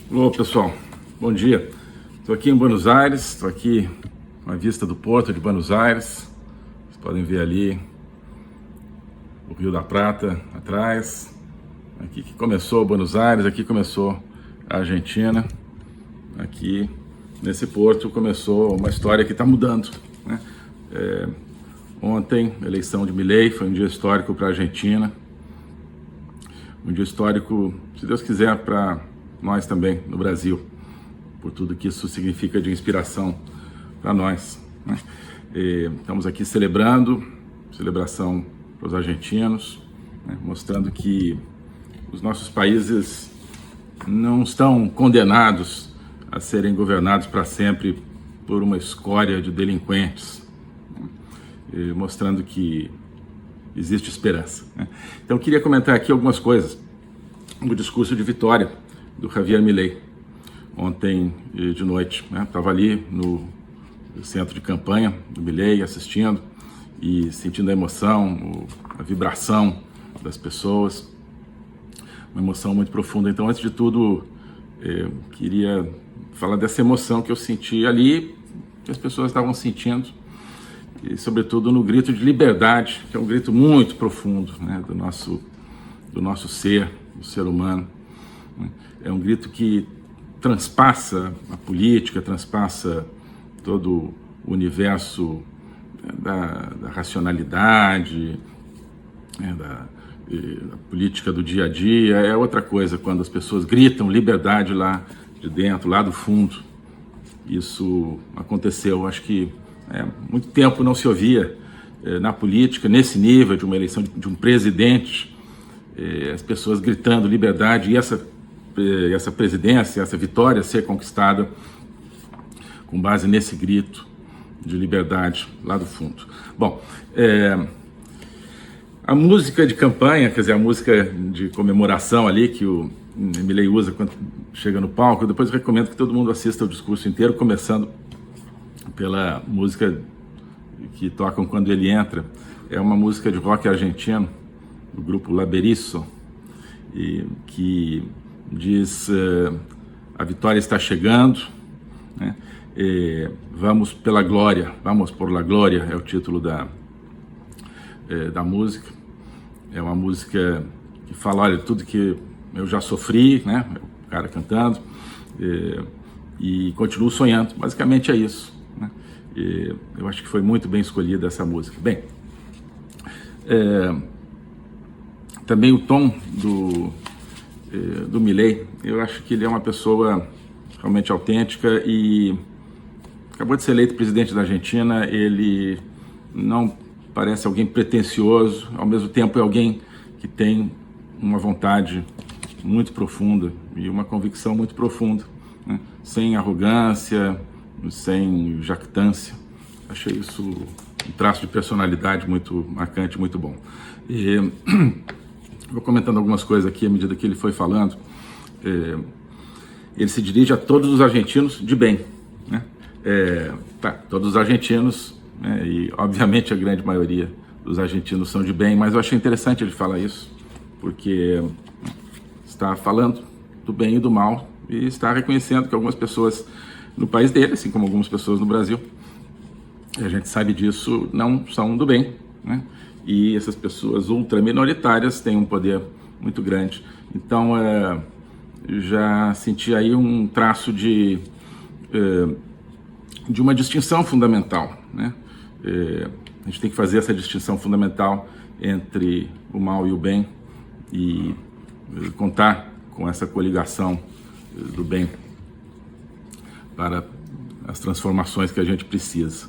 Olá pessoal, bom dia. Estou aqui em Buenos Aires, estou aqui com a vista do porto de Buenos Aires. Vocês podem ver ali o Rio da Prata atrás. Aqui que começou Buenos Aires, aqui começou a Argentina. Aqui nesse porto começou uma história que está mudando, né? Ontem, a eleição de Milei foi um dia histórico para a Argentina. Um dia histórico, se Deus quiser, para nós também no Brasil, por tudo que isso significa de inspiração para nós, né? Estamos aqui celebração para os argentinos, né? Mostrando que os nossos países não estão condenados a serem governados para sempre por uma escória de delinquentes, né? Mostrando que existe esperança, né? Então eu queria comentar aqui algumas coisas do discurso de vitória do Javier Milei ontem de noite, né? Estava ali no centro de campanha do Milei assistindo e sentindo a emoção, a vibração das pessoas, uma emoção muito profunda. Então, antes de tudo, queria falar dessa emoção que eu senti ali, que as pessoas estavam sentindo, e sobretudo no grito de liberdade, que é um grito muito profundo, né, do nosso ser, do ser humano. É um grito que transpassa a política, transpassa todo o universo da racionalidade, da política do dia a dia. É outra coisa quando as pessoas gritam liberdade lá de dentro, lá do fundo. Isso aconteceu, acho que muito tempo não se ouvia na política, nesse nível de uma eleição de um presidente, as pessoas gritando liberdade, e essa presidência, essa vitória ser conquistada com base nesse grito de liberdade lá do fundo. Bom, a música de campanha, quer dizer, a música de comemoração ali que o Milei usa quando chega no palco, depois eu recomendo que todo mundo assista o discurso inteiro, começando pela música que tocam quando ele entra. É uma música de rock argentino, do grupo Laberizo, que diz: a vitória está chegando, né? Vamos pela glória, vamos por la glória, é o título da música. É uma música que fala, olha, tudo que eu já sofri, né? O cara cantando, e continuo sonhando, basicamente é isso, né? Eu acho que foi muito bem escolhida essa música. Bem, também o tom do Milei, eu acho que ele é uma pessoa realmente autêntica e acabou de ser eleito presidente da Argentina. Ele não parece alguém pretensioso, ao mesmo tempo é alguém que tem uma vontade muito profunda e uma convicção muito profunda, né? Sem arrogância, sem jactância. Achei isso um traço de personalidade muito marcante, muito bom. E vou comentando algumas coisas aqui à medida que ele foi falando. Ele se dirige a todos os argentinos de bem, né? Todos os argentinos, né? E obviamente a grande maioria dos argentinos são de bem, mas eu achei interessante ele falar isso, porque está falando do bem e do mal e está reconhecendo que algumas pessoas no país dele, assim como algumas pessoas no Brasil, a gente sabe disso, não são do bem, né? E essas pessoas ultraminoritárias têm um poder muito grande. Então, já senti aí um traço de uma distinção fundamental, né? A gente tem que fazer essa distinção fundamental entre o mal e o bem e contar com essa coligação do bem para as transformações que a gente precisa.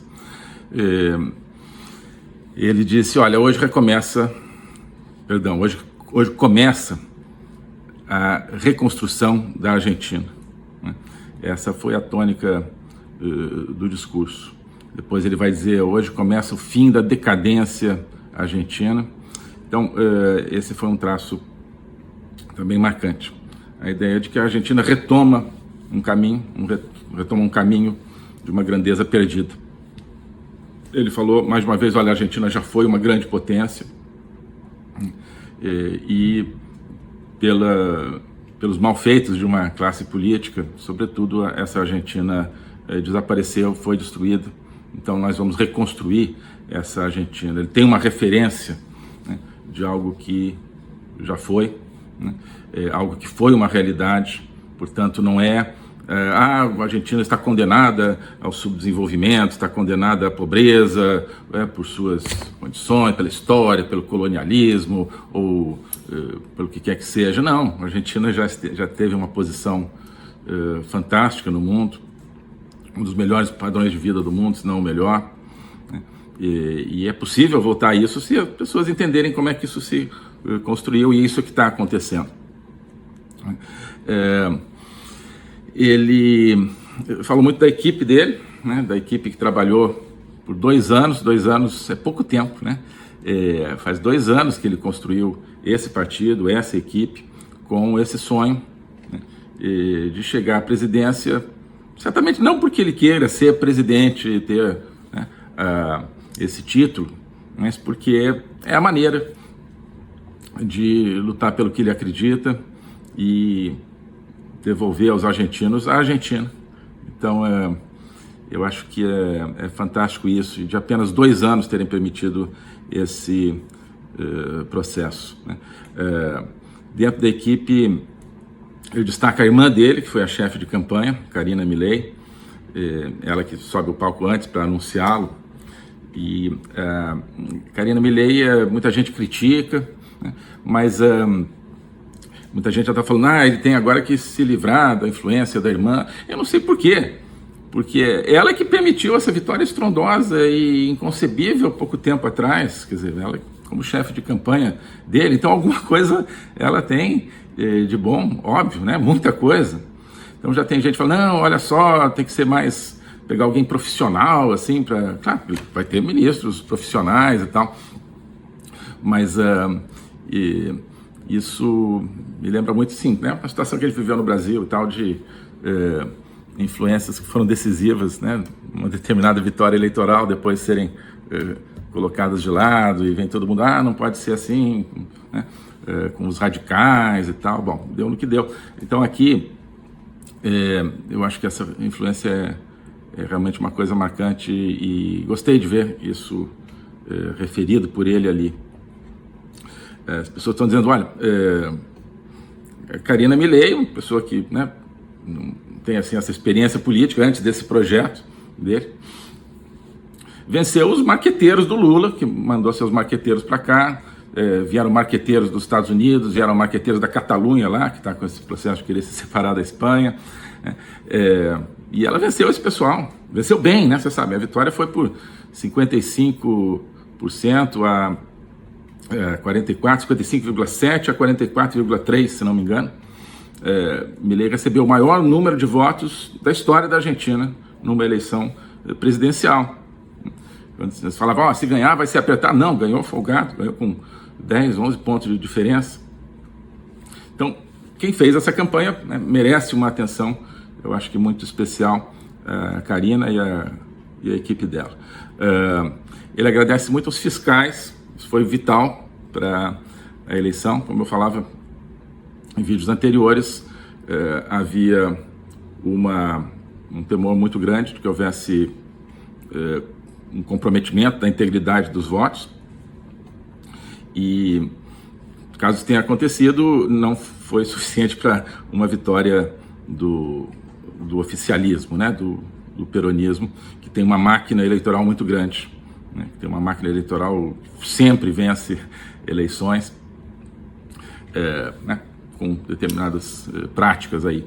Ele disse, olha, hoje começa a reconstrução da Argentina, né? Essa foi a tônica do discurso. Depois ele vai dizer, hoje começa o fim da decadência argentina. Então, esse foi um traço também marcante. A ideia de que a Argentina retoma um caminho de uma grandeza perdida. Ele falou, mais uma vez, olha, a Argentina já foi uma grande potência e pelos malfeitos de uma classe política, sobretudo essa Argentina desapareceu, foi destruída. Então nós vamos reconstruir essa Argentina. Ele tem uma referência, né, de algo que já foi, né, algo que foi uma realidade, portanto não é a Argentina está condenada ao subdesenvolvimento, está condenada à pobreza, por suas condições, pela história, pelo colonialismo, ou pelo que quer que seja. Não, a Argentina já teve uma posição fantástica no mundo, um dos melhores padrões de vida do mundo, se não o melhor. Né? E é possível voltar a isso se as pessoas entenderem como é que isso se construiu, e isso é que está acontecendo. Ele falou muito da equipe dele, né, da equipe que trabalhou por 2 anos. 2 anos é pouco tempo, né? Faz 2 anos que ele construiu esse partido, essa equipe, com esse sonho, né, de chegar à presidência, certamente não porque ele queira ser presidente e ter, né, esse título, mas porque é a maneira de lutar pelo que ele acredita e devolver aos argentinos a Argentina. Então, eu acho que é fantástico isso, de apenas 2 anos terem permitido esse processo. Né? Dentro da equipe, ele destaca a irmã dele, que foi a chefe de campanha, Karina Milei, ela que sobe o palco antes para anunciá-lo. E Karina Milei, muita gente critica, né? Mas muita gente já está falando, ele tem agora que se livrar da influência da irmã. Eu não sei por quê, porque ela que permitiu essa vitória estrondosa e inconcebível pouco tempo atrás, quer dizer, ela como chefe de campanha dele, então alguma coisa ela tem de bom, óbvio, né? Muita coisa. Então já tem gente falando, não, olha só, tem que ser mais, pegar alguém profissional, assim, claro, vai ter ministros profissionais e tal, mas isso me lembra muito, sim, né, a situação que ele viveu no Brasil e tal, de influências que foram decisivas, né, uma determinada vitória eleitoral, depois serem colocadas de lado, e vem todo mundo, não pode ser assim, né, com os radicais e tal. Bom, deu no que deu. Então aqui, eu acho que essa influência é realmente uma coisa marcante, e gostei de ver isso referido por ele ali. As pessoas estão dizendo, olha, Karina Milei, uma pessoa que, né, não tem assim, essa experiência política antes desse projeto dele, venceu os marqueteiros do Lula, que mandou seus marqueteiros para cá, vieram marqueteiros dos Estados Unidos, vieram marqueteiros da Catalunha lá, que está com esse processo de querer se separar da Espanha, e ela venceu esse pessoal, venceu bem, né, você sabe, a vitória foi por 55% a 44, 55,7 a 44,3, se não me engano. Milei recebeu o maior número de votos da história da Argentina numa eleição presidencial. Quando você falava, se ganhar vai se apertar, não, ganhou folgado, ganhou com 10, 11 pontos de diferença. Então, quem fez essa campanha, né, merece uma atenção, eu acho que muito especial, a Karina e a equipe dela. Ele agradece muito aos fiscais. Isso foi vital para a eleição. Como eu falava em vídeos anteriores, havia um temor muito grande de que houvesse um comprometimento da integridade dos votos, e caso isso tenha acontecido, não foi suficiente para uma vitória do oficialismo, né, do peronismo, que tem uma máquina eleitoral muito grande. Tem uma máquina eleitoral que sempre vence eleições, né, com determinadas práticas aí.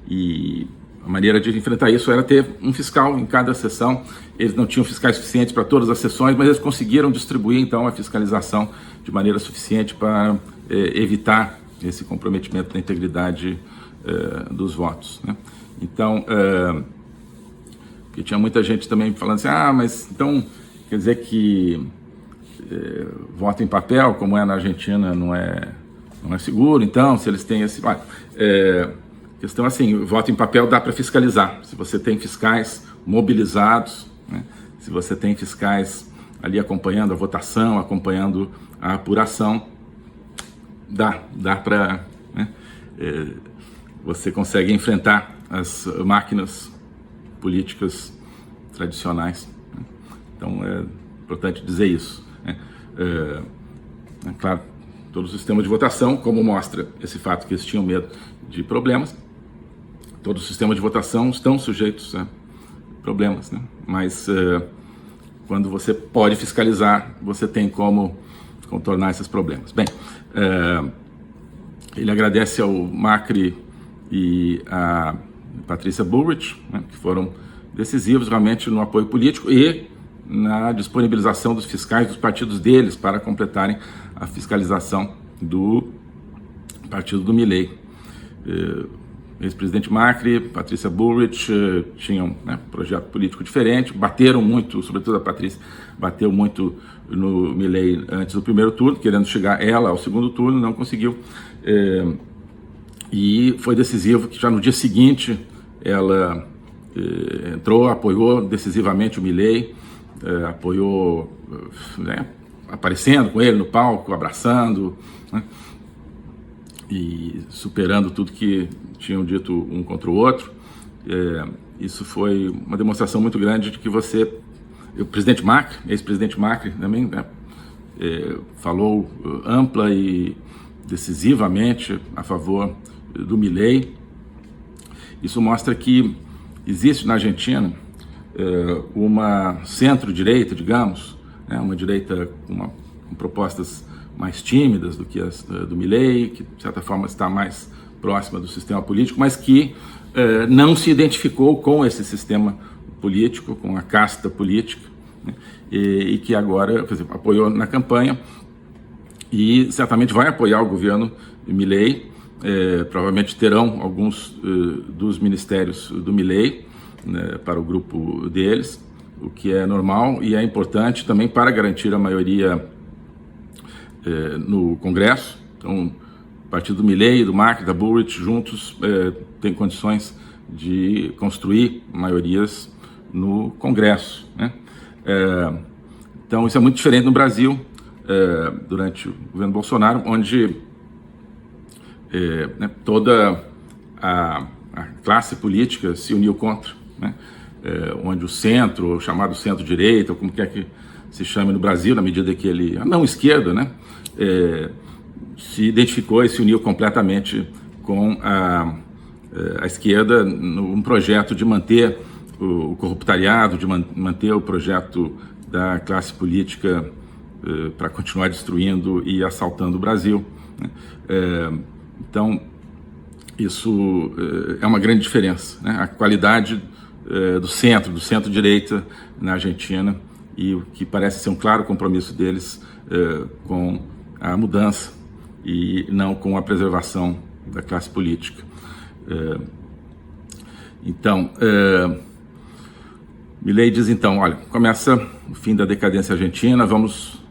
E a maneira de enfrentar isso era ter um fiscal em cada sessão. Eles não tinham fiscais suficientes para todas as sessões, mas eles conseguiram distribuir então a fiscalização de maneira suficiente para evitar esse comprometimento da integridade dos votos, né? Então, porque tinha muita gente também falando assim, mas então quer dizer que voto em papel, como é na Argentina, não é seguro. Então, se eles têm esse... questão assim, voto em papel dá para fiscalizar. Se você tem fiscais mobilizados, né, se você tem fiscais ali acompanhando a votação, acompanhando a apuração, dá para, né, você consegue enfrentar as máquinas políticas tradicionais. Então é importante dizer isso. Claro, todo o sistema de votação, como mostra esse fato que eles tinham medo de problemas, todo o sistema de votação estão sujeitos a problemas, né? Mas quando você pode fiscalizar, você tem como contornar esses problemas. Bem, ele agradece ao Macri e a Patrícia Bullrich, né, que foram decisivos realmente no apoio político e na disponibilização dos fiscais dos partidos deles para completarem a fiscalização do partido do Milei. Ex-presidente Macri, Patrícia Bullrich tinham, né, um projeto político diferente, bateram muito, sobretudo a Patrícia, bateu muito no Milei antes do primeiro turno, querendo chegar ela ao segundo turno, não conseguiu. E foi decisivo que já no dia seguinte ela entrou, apoiou decisivamente o Milei, apoiou, né, aparecendo com ele no palco, abraçando, né, e superando tudo que tinham dito um contra o outro. Isso foi uma demonstração muito grande de que o presidente Macri, ex-presidente Macri também, né, falou ampla e decisivamente a favor do Milei. Isso mostra que existe na Argentina uma centro-direita, digamos, né, uma direita com propostas mais tímidas do que as do Milei, que de certa forma está mais próxima do sistema político, mas que não se identificou com esse sistema político, com a casta política, né, e que agora, por exemplo, apoiou na campanha e certamente vai apoiar o governo Milei. Provavelmente terão alguns dos ministérios do Milei, né, para o grupo deles, o que é normal e é importante também para garantir a maioria no Congresso. Então, o partido do Milei, do Macri, da Bullrich, juntos têm condições de construir maiorias no Congresso, né? Então, isso é muito diferente no Brasil, durante o governo Bolsonaro, onde né, toda a classe política se uniu contra, né? Onde o centro, o chamado centro-direita, ou como quer que se chame no Brasil, na medida que ele, a não esquerda, né, se identificou e se uniu completamente com a esquerda num projeto de manter o corruptariado, de manter o projeto da classe política para continuar destruindo e assaltando o Brasil, né? Então, isso é uma grande diferença, né? A qualidade do centro-direita na Argentina, e o que parece ser um claro compromisso deles com a mudança e não com a preservação da classe política. Então, Milei diz então, olha, começa o fim da decadência argentina, vamos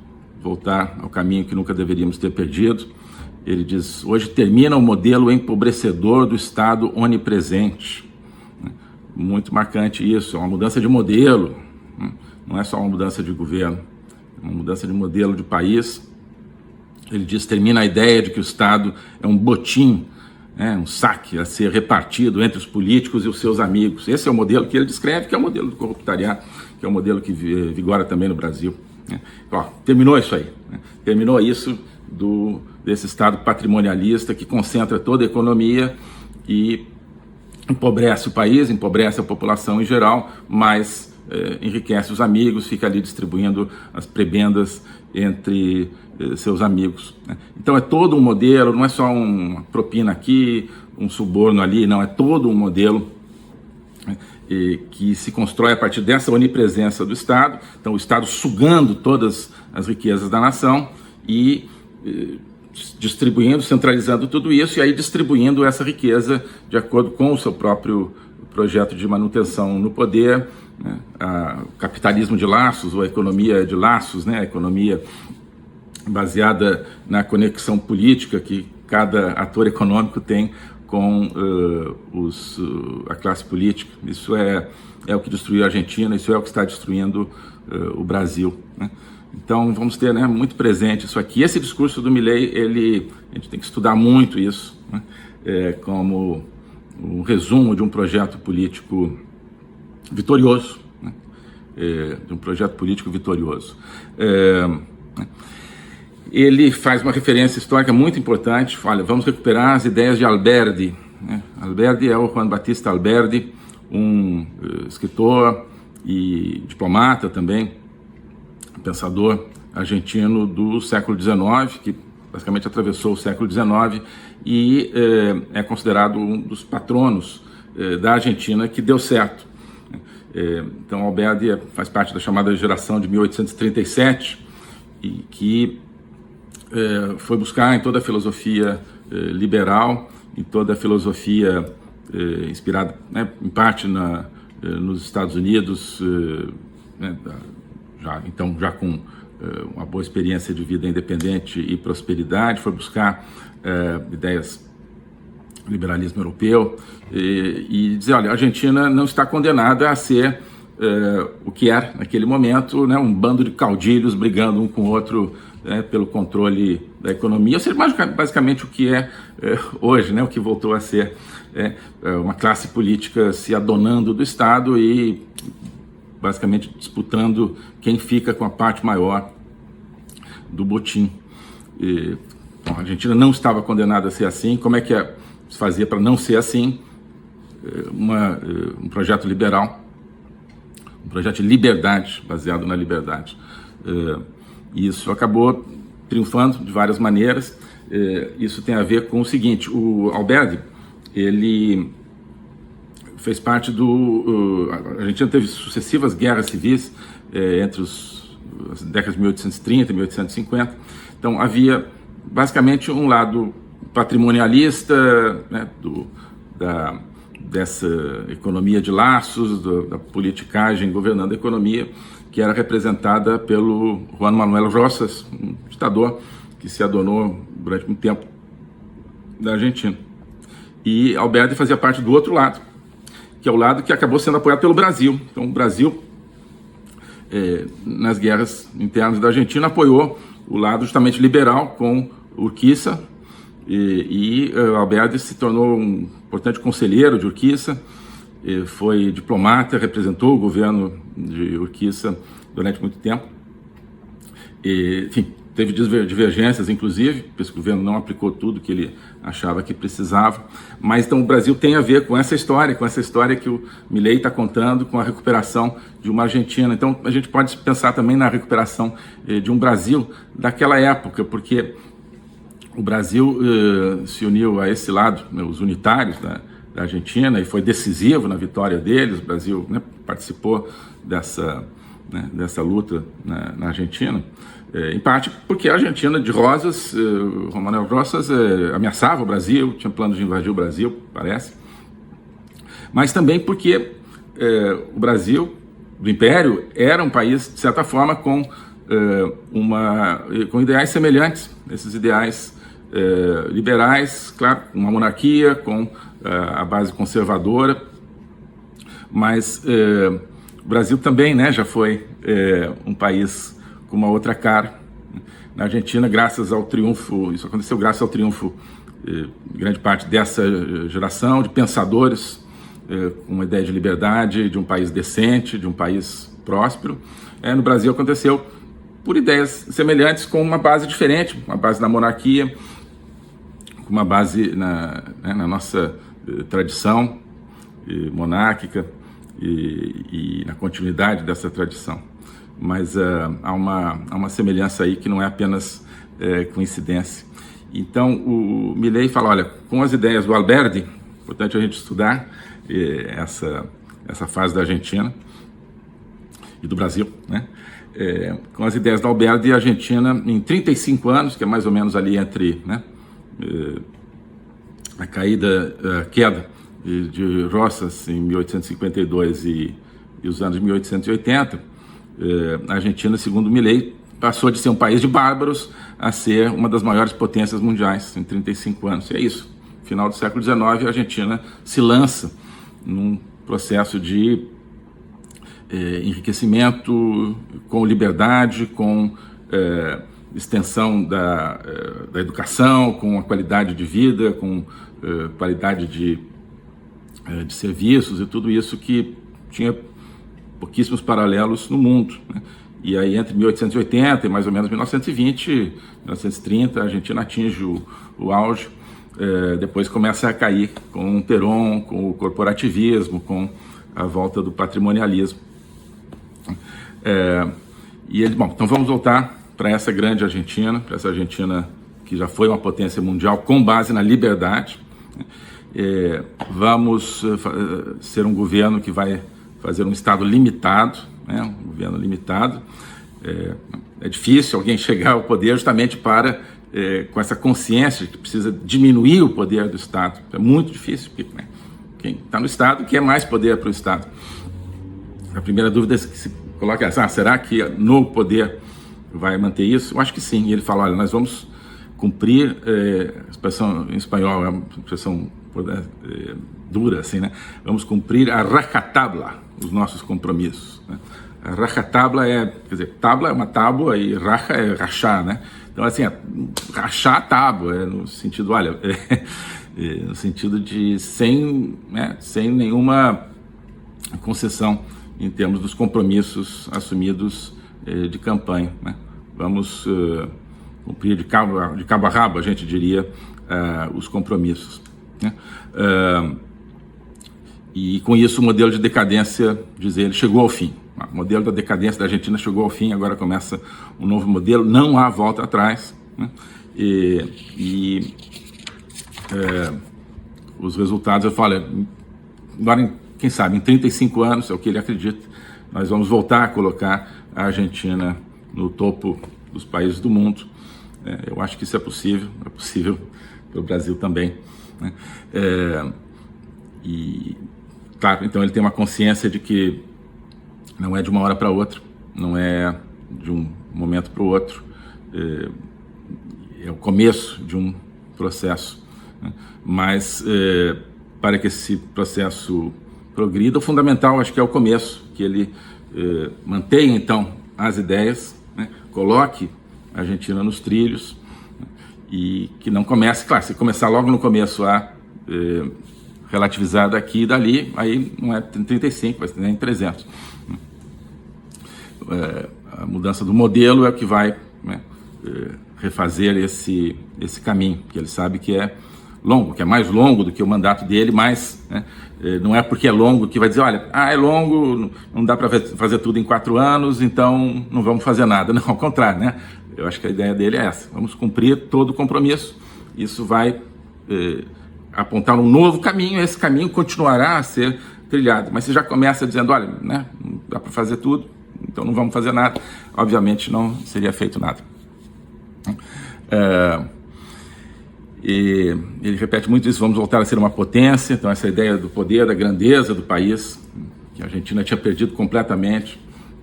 voltar ao caminho que nunca deveríamos ter perdido. Ele diz, hoje termina o modelo empobrecedor do Estado onipresente. Muito marcante isso, é uma mudança de modelo, não é só uma mudança de governo, é uma mudança de modelo de país. Ele diz, termina a ideia de que o Estado é um botim, né, um saque a ser repartido entre os políticos e os seus amigos. Esse é o modelo que ele descreve, que é o modelo do corruptariado, que é o modelo que vigora também no Brasil, né? Ó, terminou isso aí, né? Terminou isso desse Estado patrimonialista que concentra toda a economia e empobrece o país, empobrece a população em geral, mas enriquece os amigos, fica ali distribuindo as prebendas entre seus amigos, né? Então é todo um modelo, não é só uma propina aqui, um suborno ali, não, é todo um modelo que se constrói a partir dessa onipresença do Estado. Então o Estado sugando todas as riquezas da nação e distribuindo, centralizando tudo isso, e aí distribuindo essa riqueza de acordo com o seu próprio projeto de manutenção no poder, né? O capitalismo de laços, ou a economia de laços, né? A economia baseada na conexão política que cada ator econômico tem com a classe política. Isso é o que destruiu a Argentina, isso é o que está destruindo o Brasil, né? Então vamos ter, né, muito presente isso aqui. Esse discurso do Milei, a gente tem que estudar muito isso, né? Como um resumo de um projeto político vitorioso, né? De um projeto político vitorioso. Ele faz uma referência histórica muito importante. Olha, vamos recuperar as ideias de Alberdi, né? Alberdi é o Juan Batista Alberdi, um escritor e diplomata também, pensador argentino do século XIX, que basicamente atravessou o século XIX e é considerado um dos patronos da Argentina que deu certo. Então, Alberdi faz parte da chamada geração de 1837 e que foi buscar em toda a filosofia liberal, em toda a filosofia inspirada, né, em parte nos Estados Unidos, né, já com uma boa experiência de vida independente e prosperidade, foi buscar ideias do liberalismo europeu e dizer, olha, a Argentina não está condenada a ser o que era naquele momento, né, um bando de caudilhos brigando um com o outro, né, pelo controle da economia, ou seja, basicamente o que é hoje, né, o que voltou a ser uma classe política se adonando do Estado e basicamente disputando quem fica com a parte maior do botim. Então, a Argentina não estava condenada a ser assim. Como é que se fazia para não ser assim? Um projeto liberal, um projeto de liberdade, baseado na liberdade. Isso acabou triunfando de várias maneiras. Isso tem a ver com o seguinte: o Alberdi, ele fez parte a Argentina teve sucessivas guerras civis entre as décadas de 1830 e 1850. Então havia basicamente um lado patrimonialista, né, dessa economia de laços, da politicagem governando a economia, que era representada pelo Juan Manuel Rosas, um ditador que se adonou durante muito tempo da Argentina. E Alberdi fazia parte do outro lado, que é o lado que acabou sendo apoiado pelo Brasil. Então o Brasil, nas guerras internas da Argentina, apoiou o lado justamente liberal com Urquiza, e Alberdi se tornou um importante conselheiro de Urquiza, foi diplomata, representou o governo de Urquiza durante muito tempo. Enfim, teve divergências, inclusive, porque esse governo não aplicou tudo que ele achava que precisava. Mas então o Brasil tem a ver com essa história que o Milei está contando, com a recuperação de uma Argentina. Então a gente pode pensar também na recuperação de um Brasil daquela época, porque o Brasil se uniu a esse lado, né, os unitários da Argentina, e foi decisivo na vitória deles. O Brasil, né, participou dessa luta na Argentina, em parte porque a Argentina de Rosas, Juan Manuel Rosas, ameaçava o Brasil, tinha planos de invadir o Brasil, parece, mas também porque o Brasil, do Império, era um país, de certa forma, com ideais semelhantes, esses ideais liberais, claro, uma monarquia com a base conservadora, mas o Brasil também, né, já foi um país com uma outra cara. Na Argentina, graças ao triunfo, isso aconteceu graças ao triunfo de grande parte dessa geração de pensadores com uma ideia de liberdade, de um país decente, de um país próspero. No Brasil aconteceu por ideias semelhantes, com uma base diferente, uma base na monarquia, com uma base na nossa tradição monárquica e na continuidade dessa tradição. Mas há uma semelhança aí que não é apenas coincidência. Então o Milei fala, olha, com as ideias do Alberdi, importante a gente estudar essa fase da Argentina e do Brasil, né? Com as ideias do Alberdi, a Argentina, em 35 anos, que é mais ou menos ali entre, né, a queda de Rosas em 1852 e os anos de 1880, a Argentina, segundo Milei, passou de ser um país de bárbaros a ser uma das maiores potências mundiais em 35 anos. E é isso. No final do século XIX, a Argentina se lança num processo de enriquecimento com liberdade, com extensão da educação, com a qualidade de vida, com qualidade de de serviços e tudo isso que tinha pouquíssimos paralelos no mundo, né? E aí entre 1880 e mais ou menos 1920, 1930, a Argentina atinge o auge, depois começa a cair com o Perón, com o corporativismo, com a volta do patrimonialismo. Bom, então vamos voltar para essa grande Argentina, para essa Argentina que já foi uma potência mundial com base na liberdade. Vamos ser um governo que vai fazer um Estado limitado, né? Um governo limitado. É difícil alguém chegar ao poder justamente com essa consciência de que precisa diminuir o poder do Estado. É muito difícil, porque, né, quem está no Estado quer mais poder para o Estado. A primeira dúvida que se coloca é será que no poder vai manter isso? Eu acho que sim. E ele fala, olha, nós vamos cumprir, a expressão em espanhol é uma expressão dura, assim, né? Vamos cumprir a rajatabla, os nossos compromissos, né? A rajatabla quer dizer, tábua é uma tábua e raja é rachar, né? Então, assim, rachar a tábua, no sentido, olha, no sentido de sem nenhuma concessão em termos dos compromissos assumidos de campanha, né? Vamos cumprir de cabo a rabo, a gente diria, os compromissos, né? E com isso o modelo de decadência, diz ele, chegou ao fim. O modelo da decadência da Argentina chegou ao fim, agora começa um novo modelo, não há volta atrás, né? Os resultados, eu falo, agora, quem sabe, em 35 anos, é o que ele acredita, nós vamos voltar a colocar a Argentina no topo dos países do mundo. Eu acho que isso é possível para o Brasil também, né? Claro, então ele tem uma consciência de que não é de uma hora para outra, não é de um momento para o outro, é o começo de um processo, né? Mas para que esse processo progrida, o fundamental acho que é o começo, que ele mantenha então as ideias, né? Coloque a Argentina nos trilhos, né? E que não comece, claro, se começar logo no começo a relativizar daqui e dali, aí não é 35, vai ser nem 300. A mudança do modelo é o que vai, né, refazer esse caminho, que ele sabe que é longo, que é mais longo do que o mandato dele, mas, né, não é porque é longo que vai dizer, olha, é longo, não dá para fazer tudo em 4 anos, então não vamos fazer nada. Não, ao contrário, né? Eu acho que a ideia dele é essa, vamos cumprir todo o compromisso, isso vai apontar um novo caminho, esse caminho continuará a ser trilhado, mas você já começa dizendo, olha, né, não dá para fazer tudo, então não vamos fazer nada, obviamente não seria feito nada. E ele repete muito isso, vamos voltar a ser uma potência, então essa ideia do poder, da grandeza do país, que a Argentina tinha perdido completamente.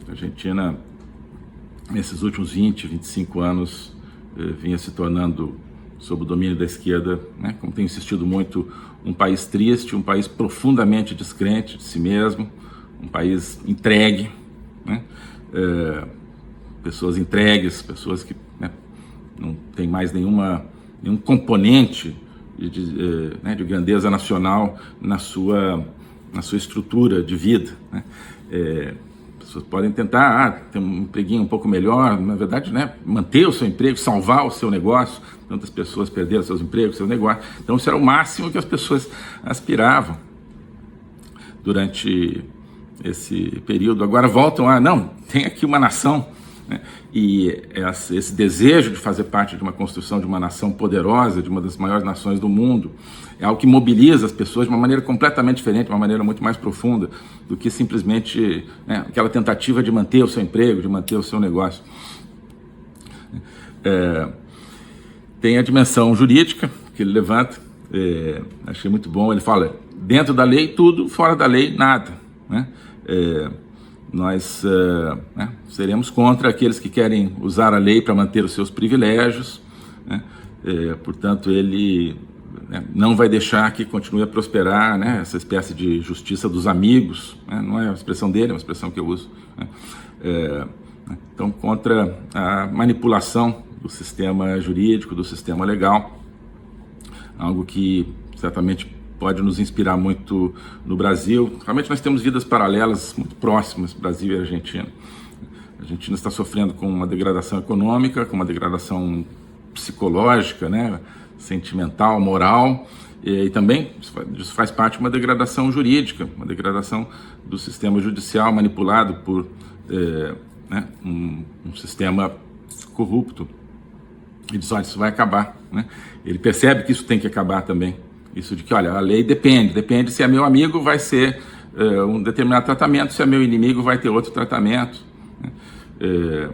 A Argentina, nesses últimos 20, 25 anos, vinha se tornando, sob o domínio da esquerda, né, como tenho insistido muito, um país triste, um país profundamente descrente de si mesmo, um país entregue, né, pessoas entregues, pessoas que, né, não tem mais nenhum componente de grandeza nacional na sua estrutura de vida, né? Pessoas podem tentar ter um empreguinho um pouco melhor, na verdade, né, manter o seu emprego, salvar o seu negócio. Tantas pessoas perderam seus empregos, seus negócios. Então isso era o máximo que as pessoas aspiravam durante esse período. Agora voltam não, tem aqui uma nação, né? E esse desejo de fazer parte de uma construção de uma nação poderosa, de uma das maiores nações do mundo, é algo que mobiliza as pessoas de uma maneira completamente diferente, uma maneira muito mais profunda do que simplesmente, né, aquela tentativa de manter o seu emprego, de manter o seu negócio. Tem a dimensão jurídica que ele levanta, achei muito bom. Ele fala, dentro da lei tudo, fora da lei nada, né? Nós né, seremos contra aqueles que querem usar a lei para manter os seus privilégios, né? Portanto, ele, né, não vai deixar que continue a prosperar, né, essa espécie de justiça dos amigos, né? Não é uma expressão dele, é uma expressão que eu uso, né? Então, contra a manipulação do sistema jurídico, do sistema legal, algo que certamente pode nos inspirar muito no Brasil. Realmente nós temos vidas paralelas muito próximas, Brasil e Argentina. A Argentina está sofrendo com uma degradação econômica, com uma degradação psicológica, né, sentimental, moral, e também isso faz parte de uma degradação jurídica, uma degradação do sistema judicial manipulado por né, um sistema corrupto. Ele diz, olha, isso vai acabar, né? Ele percebe que isso tem que acabar também. Isso de que, olha, a lei depende se é meu amigo vai ser um determinado tratamento, se é meu inimigo vai ter outro tratamento. Né?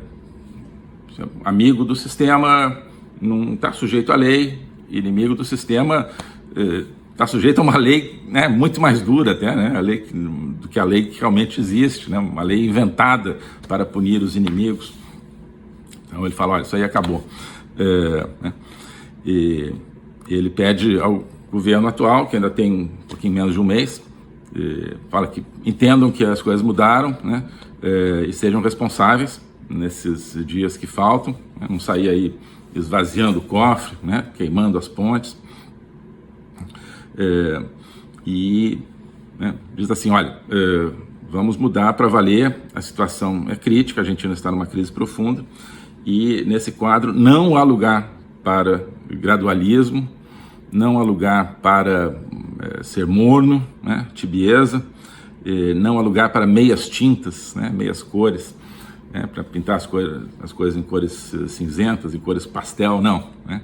Amigo do sistema não está sujeito à lei, inimigo do sistema está sujeito a uma lei, né, muito mais dura até, né, do que a lei que realmente existe, né, uma lei inventada para punir os inimigos. Então ele fala, olha, isso aí acabou. Né, e ele pede ao governo atual, que ainda tem um pouquinho menos de um mês, fala que entendam que as coisas mudaram, né, e sejam responsáveis nesses dias que faltam, né, não sair aí esvaziando o cofre, né, queimando as pontes. E né, diz assim, olha, vamos mudar para valer, a situação é crítica, a Argentina está numa crise profunda, e nesse quadro não há lugar para gradualismo, não há lugar para ser morno, né, tibieza, não há lugar para meias tintas, né, meias cores, né, para pintar as coisas em cores cinzentas, em cores pastel, não. Né,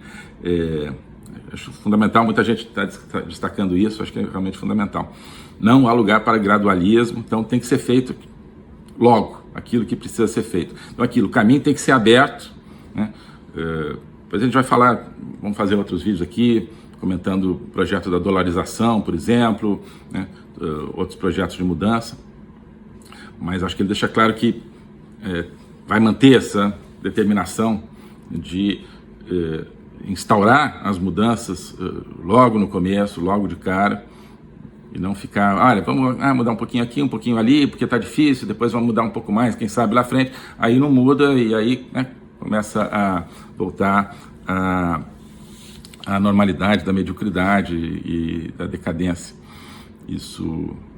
acho fundamental, muita gente está destacando isso, acho que é realmente fundamental. Não há lugar para gradualismo, então tem que ser feito logo aquilo que precisa ser feito. Então o caminho tem que ser aberto, né? Depois a gente vai falar, vamos fazer outros vídeos aqui, comentando o projeto da dolarização, por exemplo, né? Outros projetos de mudança, mas acho que ele deixa claro que vai manter essa determinação de instaurar as mudanças logo no começo, logo de cara, e não ficar, olha, vamos mudar um pouquinho aqui, um pouquinho ali, porque está difícil, depois vamos mudar um pouco mais, quem sabe lá frente, aí não muda e aí, né, começa a voltar à normalidade da mediocridade e da decadência. Isso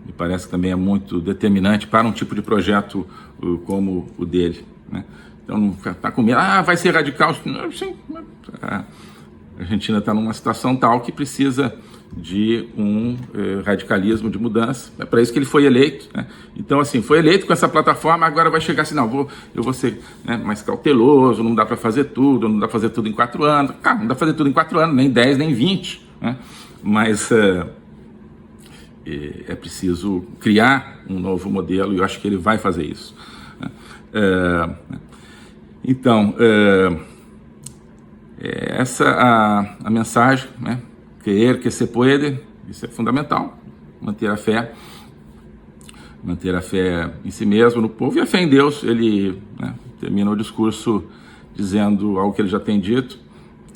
me parece que também é muito determinante para um tipo de projeto como o dele, né? Então não está com medo, vai ser radical. Sim, a Argentina está numa situação tal que precisa de um radicalismo de mudança. É para isso que ele foi eleito, né? Então, assim, foi eleito com essa plataforma, agora vai chegar assim, não, eu vou ser, né, mais cauteloso, não dá para fazer tudo, não dá para fazer tudo em 4 anos. Cara, não dá para fazer tudo em 4 anos, nem 10, nem 20, né? Mas é preciso criar um novo modelo e eu acho que ele vai fazer isso, né? Então, essa a mensagem, né? Querer que se puede, isso é fundamental, manter a fé em si mesmo, no povo, e a fé em Deus. Ele, né, termina o discurso dizendo algo que ele já tem dito,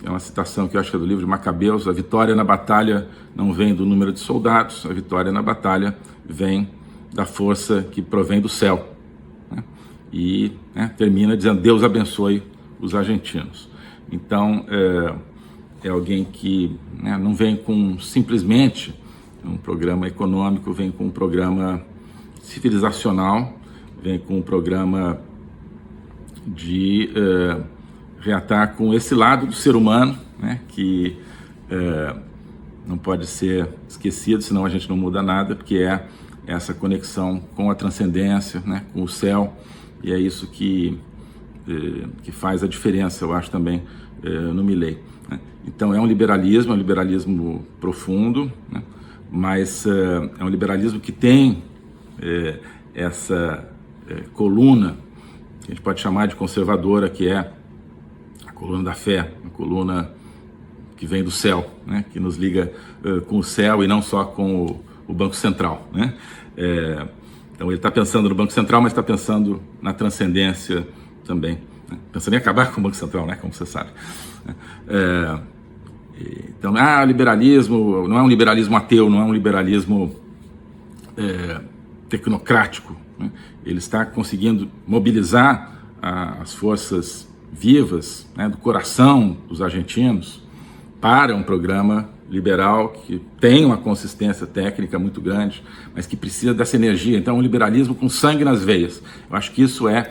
é uma citação que eu acho que é do livro de Macabeus: a vitória na batalha não vem do número de soldados, a vitória na batalha vem da força que provém do céu, né? E, né, termina dizendo, Deus abençoe os argentinos. Então, é alguém que, né, não vem com simplesmente um programa econômico, vem com um programa civilizacional, vem com um programa de reatar com esse lado do ser humano, né, que não pode ser esquecido, senão a gente não muda nada, porque é essa conexão com a transcendência, né, com o céu, e é isso que faz a diferença, eu acho, também no Milei, né? Então é um liberalismo profundo, né? Mas é um liberalismo que tem essa coluna, que a gente pode chamar de conservadora, que é a coluna da fé, a coluna que vem do céu, né? Que nos liga com o céu e não só com o Banco Central, né? Então ele está pensando no Banco Central, mas está pensando na transcendência também, né? Pensando em acabar com o Banco Central, né? Como você sabe. Então, o liberalismo não é um liberalismo ateu, não é um liberalismo tecnocrático, né? Ele está conseguindo mobilizar as forças vivas, né, do coração dos argentinos para um programa liberal, que tem uma consistência técnica muito grande, mas que precisa dessa energia. Então, um liberalismo com sangue nas veias. Eu acho que isso é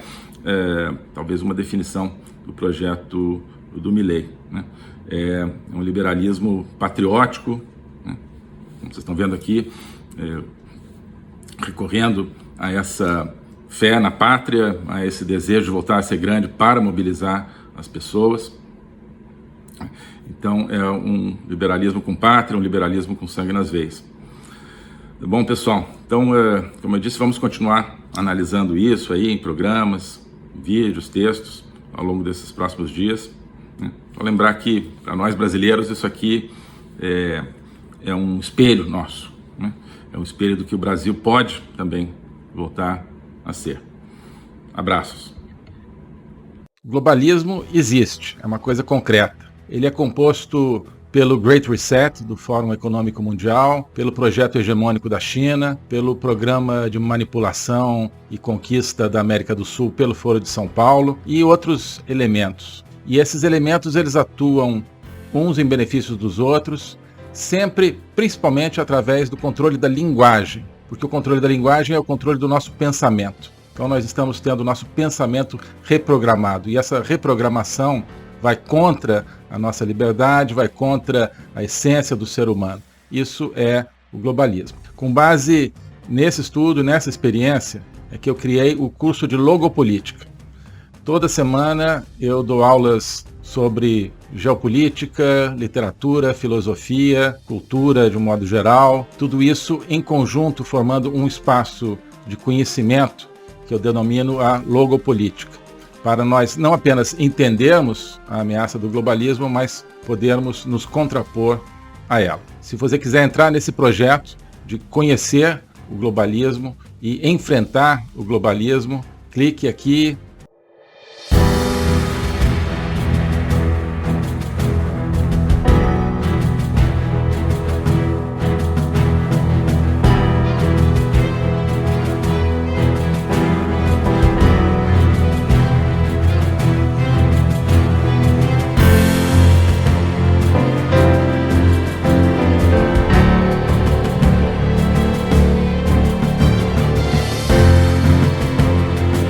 talvez uma definição do projeto do Milei, né? É um liberalismo patriótico, né? Como vocês estão vendo aqui, recorrendo a essa fé na pátria, a esse desejo de voltar a ser grande para mobilizar as pessoas. Então, é um liberalismo com pátria, um liberalismo com sangue nas veias. Tá bom, pessoal? Então, como eu disse, vamos continuar analisando isso aí em programas, vídeos, textos, ao longo desses próximos dias, né? Vou lembrar que, para nós brasileiros, isso aqui é um espelho nosso, né? É um espelho do que o Brasil pode também voltar a ser. Abraços. O globalismo existe, é uma coisa concreta. Ele é composto pelo Great Reset, do Fórum Econômico Mundial, pelo projeto hegemônico da China, pelo programa de manipulação e conquista da América do Sul pelo Foro de São Paulo e outros elementos. E esses elementos eles atuam uns em benefício dos outros, sempre, principalmente através do controle da linguagem, porque o controle da linguagem é o controle do nosso pensamento. Então nós estamos tendo o nosso pensamento reprogramado, e essa reprogramação vai contra a nossa liberdade, vai contra a essência do ser humano. Isso é o globalismo. Com base nesse estudo, nessa experiência, é que eu criei o curso de Logopolítica. Toda semana eu dou aulas sobre geopolítica, literatura, filosofia, cultura de um modo geral, tudo isso em conjunto formando um espaço de conhecimento que eu denomino a logopolítica, para nós não apenas entendermos a ameaça do globalismo, mas podermos nos contrapor a ela. Se você quiser entrar nesse projeto de conhecer o globalismo e enfrentar o globalismo, clique aqui